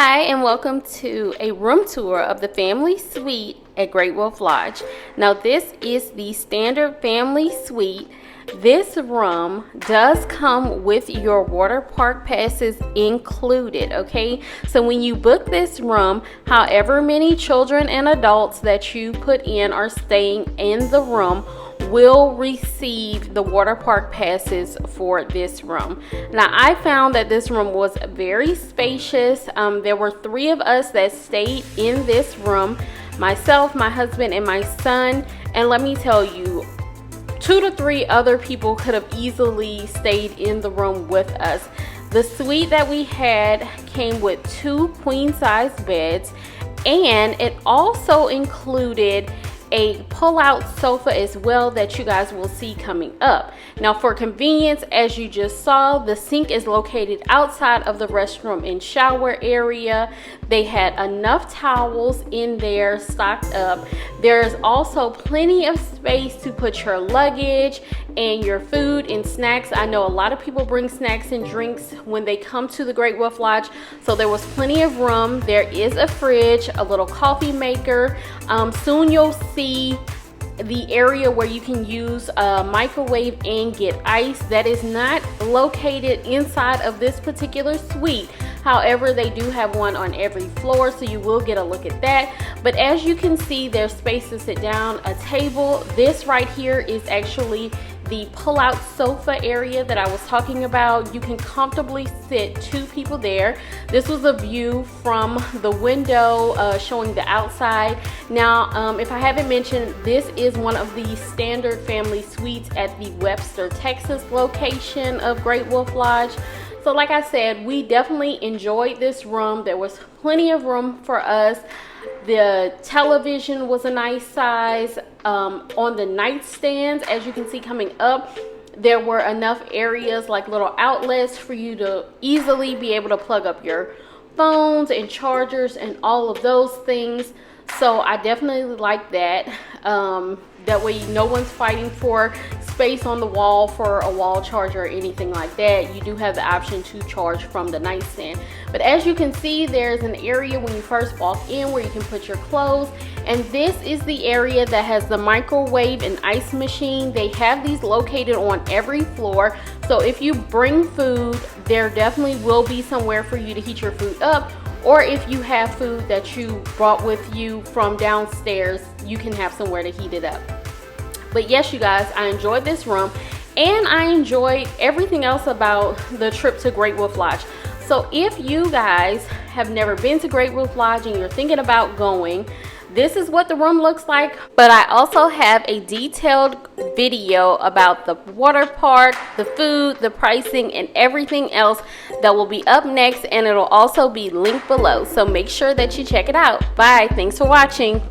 Hi, and welcome to a room tour of the family suite at Great Wolf Lodge. Now, this is the standard family suite. This room does come with your water park passes included, okay? So when you book this room, however many children and adults that you put in are staying in the room will receive the water park passes for this room. Now, I found that this room was very spacious. There were 3 of us that stayed in this room, myself, my husband, and my son. And let me tell you, 2 to 3 other people could have easily stayed in the room with us. The suite that we had came with 2 queen-size beds, and it also included a pull-out sofa as well that you guys will see coming up. Now, for convenience, as you just saw, the sink is located outside of the restroom and shower area. They had enough towels in there stocked up. There's also plenty of space to put your luggage and your food and snacks. I know a lot of people bring snacks and drinks when they come to the Great Wolf Lodge, so there was plenty of room. There is a fridge, a little coffee maker. Soon you'll see the area where you can use a microwave and get ice. That is not located inside of this particular suite. However, they do have one on every floor, so you will get a look at that. But as you can see, there's space to sit down, a table. This right here is actually the pull-out sofa area that I was talking about. You can comfortably sit 2 people there. This was a view from the window showing the outside. Now, if I haven't mentioned, this is one of the standard family suites at the Webster, Texas location of Great Wolf Lodge. So like I said, we definitely enjoyed this room. There was plenty of room for us. The television was a nice size. On the nightstands, as you can see coming up, there were enough areas like little outlets for you to easily be able to plug up your phones and chargers and all of those things. So I definitely like that. That way no one's fighting for space on the wall for a wall charger or anything like that. You do have the option to charge from the nightstand. But as you can see, there's an area when you first walk in where you can put your clothes. And this is the area that has the microwave and ice machine. They have these located on every floor. So if you bring food, there definitely will be somewhere for you to heat your food up. Or if you have food that you brought with you from downstairs, you can have somewhere to heat it up. But yes, you guys, I enjoyed this room and I enjoyed everything else about the trip to Great Wolf Lodge. So if you guys have never been to Great Wolf Lodge and you're thinking about going, this is what the room looks like. But I also have a detailed video about the water park, the food, the pricing, and everything else that will be up next, and it'll also be linked below. So make sure that you check it out. Bye. Thanks for watching.